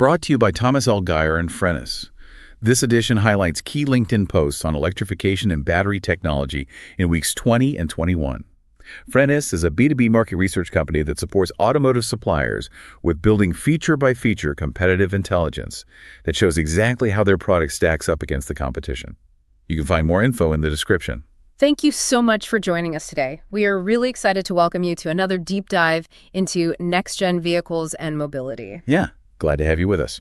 Brought to you by Thomas L. Geyer and Frennis. This edition highlights key LinkedIn posts on electrification and battery technology in weeks 20 and 21. Frennis is a B2B market research company that supports automotive suppliers with building feature-by-feature competitive intelligence that shows exactly how their product stacks up against the competition. You can find more info in the description. Thank you so much for joining us today. We are really excited to welcome you to another deep dive into next-gen vehicles and mobility. Yeah, glad to have you with us.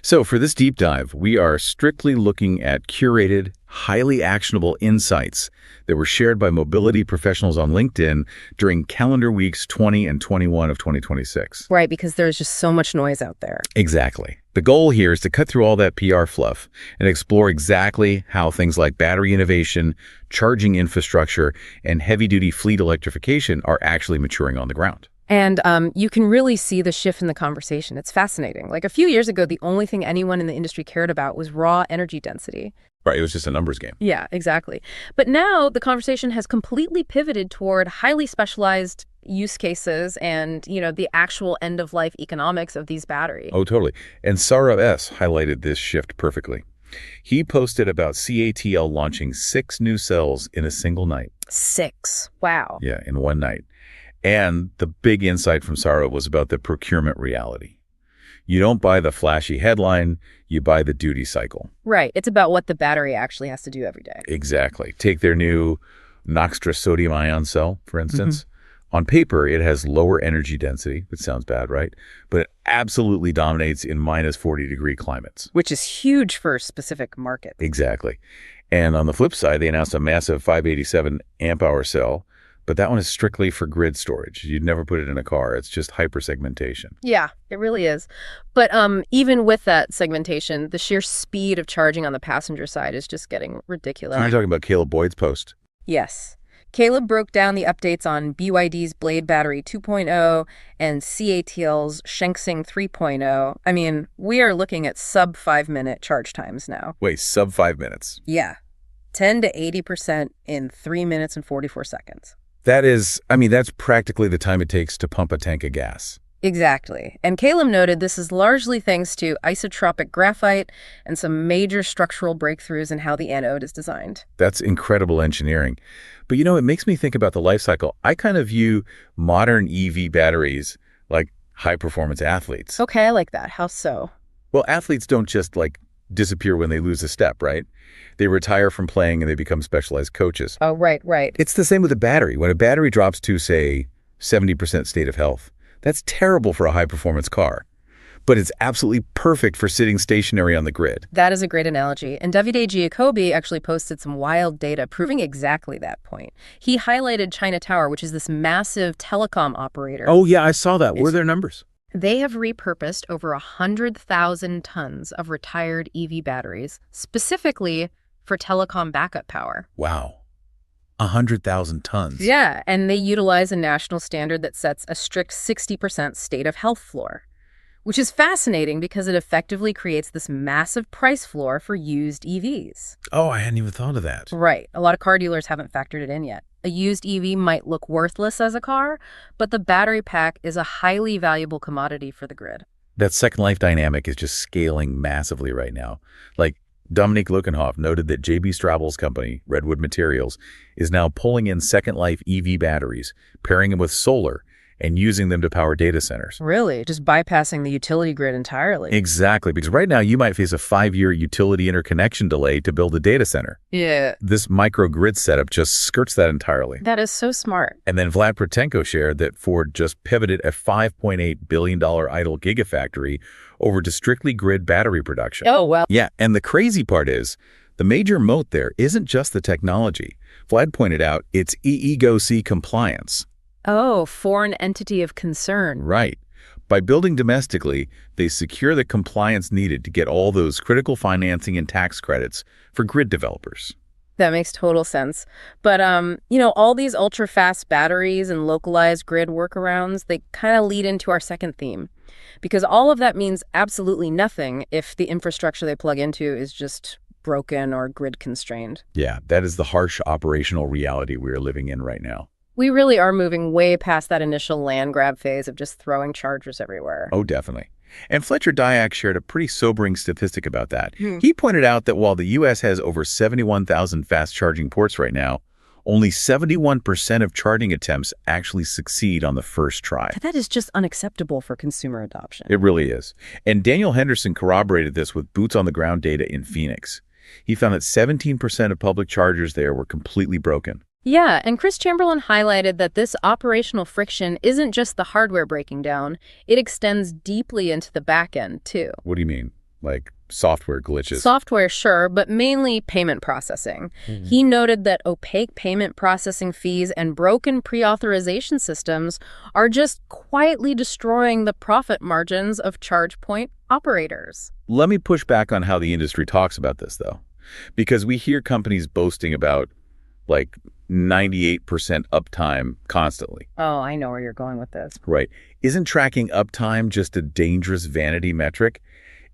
So for this deep dive, we are strictly looking at curated, highly actionable insights that were shared by mobility professionals on LinkedIn during calendar weeks 20 and 21 of 2026. Right, because there's just so much noise out there. Exactly. The goal here is to cut through all that PR fluff and explore exactly how things like battery innovation, charging infrastructure, and heavy-duty fleet electrification are actually maturing on the ground. And you can really see the shift in the conversation. It's fascinating. Like a few years ago, the only thing anyone in the industry cared about was raw energy density. Right, it was just a numbers game. Yeah, exactly. But now the conversation has completely pivoted toward highly specialized use cases and, the actual end-of-life economics of these batteries. Oh, totally. And Saurabh S. highlighted this shift perfectly. He posted about CATL launching 6 new cells in a single night. 6. Wow. Yeah, in one night. And the big insight from Saurabh was about the procurement reality. You don't buy the flashy headline, you buy the duty cycle. Right. It's about what the battery actually has to do every day. Exactly. Take their new Noxtra sodium-ion cell, for instance. On paper, it has lower energy density, which sounds bad, right? But it absolutely dominates in minus 40-degree climates. Which is huge for a specific market. Exactly. And on the flip side, they announced a massive 587 amp-hour cell, but that one is strictly for grid storage. You'd never put it in a car. It's just hyper-segmentation. Yeah, it really is. But even with that segmentation, the sheer speed of charging on the passenger side is just getting ridiculous. You're talking about Caleb Boyd's post. Yes. Caleb broke down the updates on BYD's Blade Battery 2.0 and CATL's Shengsing 3.0. I mean, we are looking at sub-5-minute charge times now. Wait, sub 5 minutes? Yeah. 10 to 80% in 3 minutes and 44 seconds. That's practically the time it takes to pump a tank of gas. Exactly. And Caleb noted this is largely thanks to isotropic graphite and some major structural breakthroughs in how the anode is designed. That's incredible engineering. But it makes me think about the life cycle. I kind of view modern EV batteries like high-performance athletes. Okay, I like that. How so? Well, athletes don't just disappear when they lose a step, right? They retire from playing and they become specialized coaches. Oh, right. It's the same with a battery. When a battery drops to, say, 70% state of health, that's terrible for a high-performance car. But it's absolutely perfect for sitting stationary on the grid. That is a great analogy. And Davide Giacobbe actually posted some wild data proving exactly that point. He highlighted China Tower, which is this massive telecom operator. Oh, yeah, I saw that. What are their numbers? They have repurposed over 100,000 tons of retired EV batteries, specifically for telecom backup power. Wow. 100,000 tons. Yeah, and they utilize a national standard that sets a strict 60% state of health floor, which is fascinating because it effectively creates this massive price floor for used EVs. Oh, I hadn't even thought of that. Right. A lot of car dealers haven't factored it in yet. A used EV might look worthless as a car, but the battery pack is a highly valuable commodity for the grid. That second life dynamic is just scaling massively right now. Like Dominique Lukenhoff noted that J.B. Straubel's company, Redwood Materials, is now pulling in second life EV batteries, pairing them with solar, and using them to power data centers. Really? Just bypassing the utility grid entirely? Exactly, because right now you might face a 5-year utility interconnection delay to build a data center. Yeah. This microgrid setup just skirts that entirely. That is so smart. And then Vlad Protenko shared that Ford just pivoted a $5.8 billion idle gigafactory over to strictly grid battery production. Oh, well. Yeah, and the crazy part is, the major moat there isn't just the technology. Vlad pointed out it's EEGO-C compliance. Oh, foreign entity of concern. Right. By building domestically, they secure the compliance needed to get all those critical financing and tax credits for grid developers. That makes total sense. But, all these ultra-fast batteries and localized grid workarounds, they kind of lead into our second theme. Because all of that means absolutely nothing if the infrastructure they plug into is just broken or grid constrained. Yeah, that is the harsh operational reality we are living in right now. We really are moving way past that initial land grab phase of just throwing chargers everywhere. Oh, definitely. And Fletcher Dyack shared a pretty sobering statistic about that. Hmm. He pointed out that while the U.S. has over 71,000 fast-charging ports right now, only 71% of charging attempts actually succeed on the first try. That is just unacceptable for consumer adoption. It really is. And Daniel Henderson corroborated this with boots-on-the-ground data in Phoenix. He found that 17% of public chargers there were completely broken. Yeah, and Chris Chamberlain highlighted that this operational friction isn't just the hardware breaking down. It extends deeply into the back end, too. What do you mean? Like software glitches? Software, sure, but mainly payment processing. He noted that opaque payment processing fees and broken pre-authorization systems are just quietly destroying the profit margins of charge point operators. Let me push back on how the industry talks about this, though, because we hear companies boasting about, like, 98% uptime constantly. Oh, I know where you're going with this. Right. Isn't tracking uptime just a dangerous vanity metric?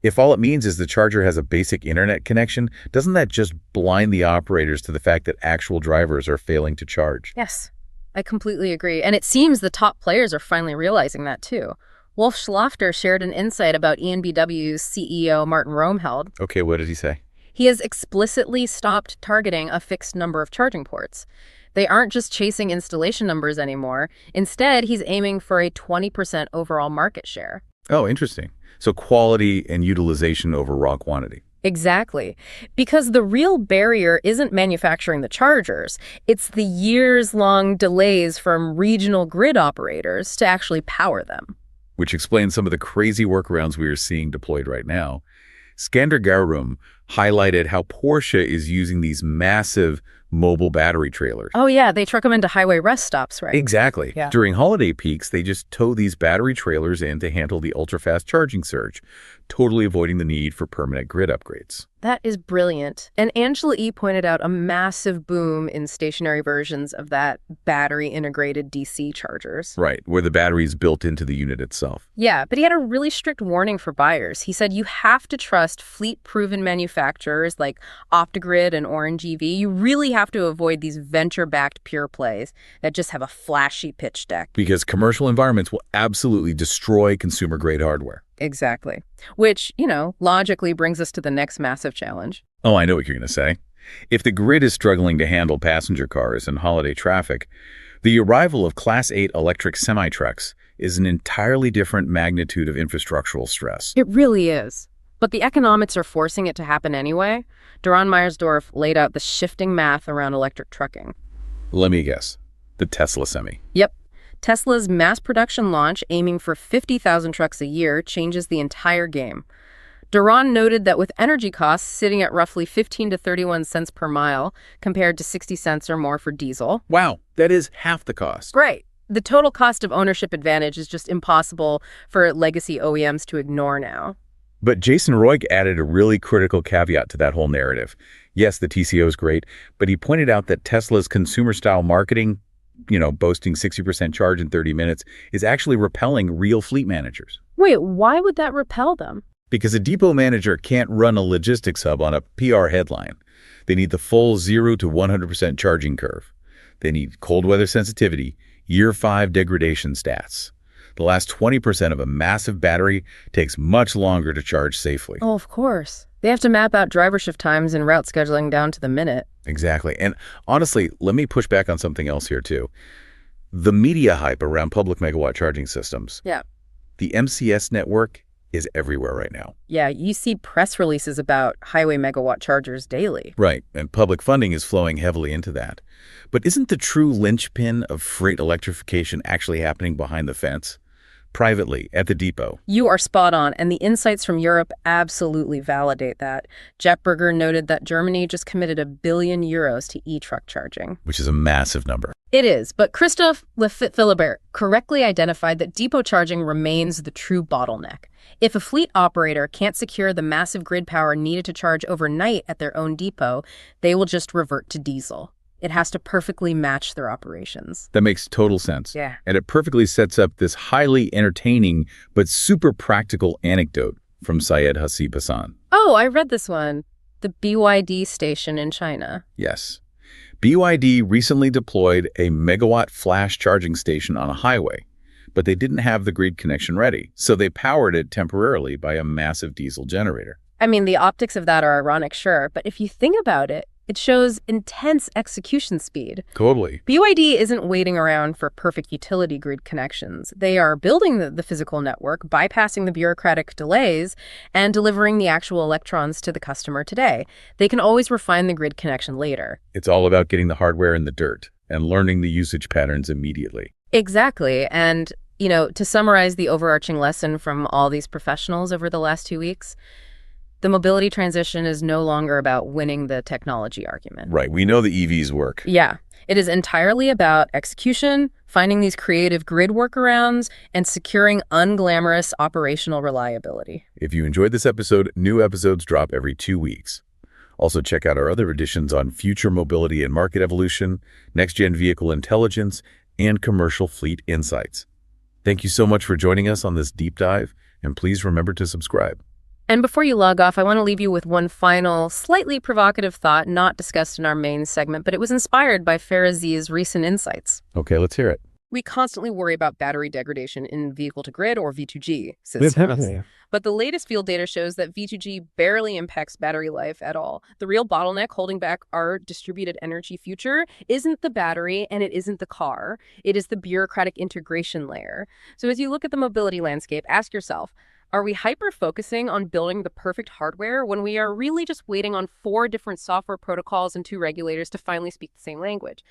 If all it means is the charger has a basic internet connection, doesn't that just blind the operators to the fact that actual drivers are failing to charge? Yes, I completely agree. And it seems the top players are finally realizing that, too. Wolf Schlafter shared an insight about EnBW's CEO Martin Romheld. Okay, what did he say? He has explicitly stopped targeting a fixed number of charging ports. They aren't just chasing installation numbers anymore. Instead, he's aiming for a 20% overall market share. Oh, interesting. So quality and utilization over raw quantity. Exactly. Because the real barrier isn't manufacturing the chargers. It's the years-long delays from regional grid operators to actually power them. Which explains some of the crazy workarounds we are seeing deployed right now. Skander Garum highlighted how Porsche is using these massive mobile battery trailers. Oh, yeah, they truck them into highway rest stops, right? Exactly. Yeah. During holiday peaks, they just tow these battery trailers in to handle the ultra-fast charging surge, totally avoiding the need for permanent grid upgrades. That is brilliant. And Angela E. pointed out a massive boom in stationary versions of that battery-integrated DC chargers. Right, where the battery is built into the unit itself. Yeah, but he had a really strict warning for buyers. He said you have to trust fleet-proven manufacturers like Optigrid and Orange EV. You really have to avoid these venture-backed pure plays that just have a flashy pitch deck. Because commercial environments will absolutely destroy consumer-grade hardware. Exactly. Which, logically brings us to the next massive challenge. Oh, I know what you're going to say. If the grid is struggling to handle passenger cars and holiday traffic, the arrival of Class 8 electric semi-trucks is an entirely different magnitude of infrastructural stress. It really is. But the economics are forcing it to happen anyway. Doron Meyersdorf laid out the shifting math around electric trucking. Let me guess. The Tesla Semi. Yep. Tesla's mass production launch, aiming for 50,000 trucks a year, changes the entire game. Doron noted that with energy costs sitting at roughly 15 to 31 cents per mile, compared to 60 cents or more for diesel. Wow, that is half the cost. Right. The total cost of ownership advantage is just impossible for legacy OEMs to ignore now. But Jason Roig added a really critical caveat to that whole narrative. Yes, the TCO is great, but he pointed out that Tesla's consumer-style marketing, boasting 60% charge in 30 minutes, is actually repelling real fleet managers. Wait, why would that repel them? Because a depot manager can't run a logistics hub on a PR headline. They need the full 0 to 100% charging curve. They need cold weather sensitivity, year 5 degradation stats. The last 20% of a massive battery takes much longer to charge safely. Oh, of course. They have to map out driver shift times and route scheduling down to the minute. Exactly. And honestly, let me push back on something else here too. The media hype around public megawatt charging systems. Yeah. The MCS network is everywhere right now. Yeah, you see press releases about highway megawatt chargers daily. Right, and public funding is flowing heavily into that. But isn't the true linchpin of freight electrification actually happening behind the fence? Privately, at the depot. You are spot on, and the insights from Europe absolutely validate that. Jeff Berger noted that Germany just committed €1 billion to e-truck charging. Which is a massive number. It is, but Christophe Lefit-Philibert correctly identified that depot charging remains the true bottleneck. If a fleet operator can't secure the massive grid power needed to charge overnight at their own depot, they will just revert to diesel. It has to perfectly match their operations. That makes total sense. Yeah. And it perfectly sets up this highly entertaining but super practical anecdote from Syed Hasib Hassan. Oh, I read this one. The BYD station in China. Yes. BYD recently deployed a megawatt flash charging station on a highway, but they didn't have the grid connection ready, so they powered it temporarily by a massive diesel generator. I mean, the optics of that are ironic, sure, but if you think about it, it shows intense execution speed. Totally. BYD isn't waiting around for perfect utility grid connections. They are building the physical network, bypassing the bureaucratic delays, and delivering the actual electrons to the customer today. They can always refine the grid connection later. It's all about getting the hardware in the dirt and learning the usage patterns immediately. Exactly. And, to summarize the overarching lesson from all these professionals over the last 2 weeks, the mobility transition is no longer about winning the technology argument. Right. We know the EVs work. Yeah. It is entirely about execution, finding these creative grid workarounds, and securing unglamorous operational reliability. If you enjoyed this episode, new episodes drop every 2 weeks. Also, check out our other editions on future mobility and market evolution, next-gen vehicle intelligence, and commercial fleet insights. Thank you so much for joining us on this deep dive, and please remember to subscribe. And before you log off, I want to leave you with one final, slightly provocative thought not discussed in our main segment, but it was inspired by Farazi's recent insights. Okay, let's hear it. We constantly worry about battery degradation in vehicle-to-grid or V2G systems. But the latest field data shows that V2G barely impacts battery life at all. The real bottleneck holding back our distributed energy future isn't the battery and it isn't the car. It is the bureaucratic integration layer. So as you look at the mobility landscape, ask yourself, are we hyper-focusing on building the perfect hardware when we are really just waiting on 4 different software protocols and 2 regulators to finally speak the same language?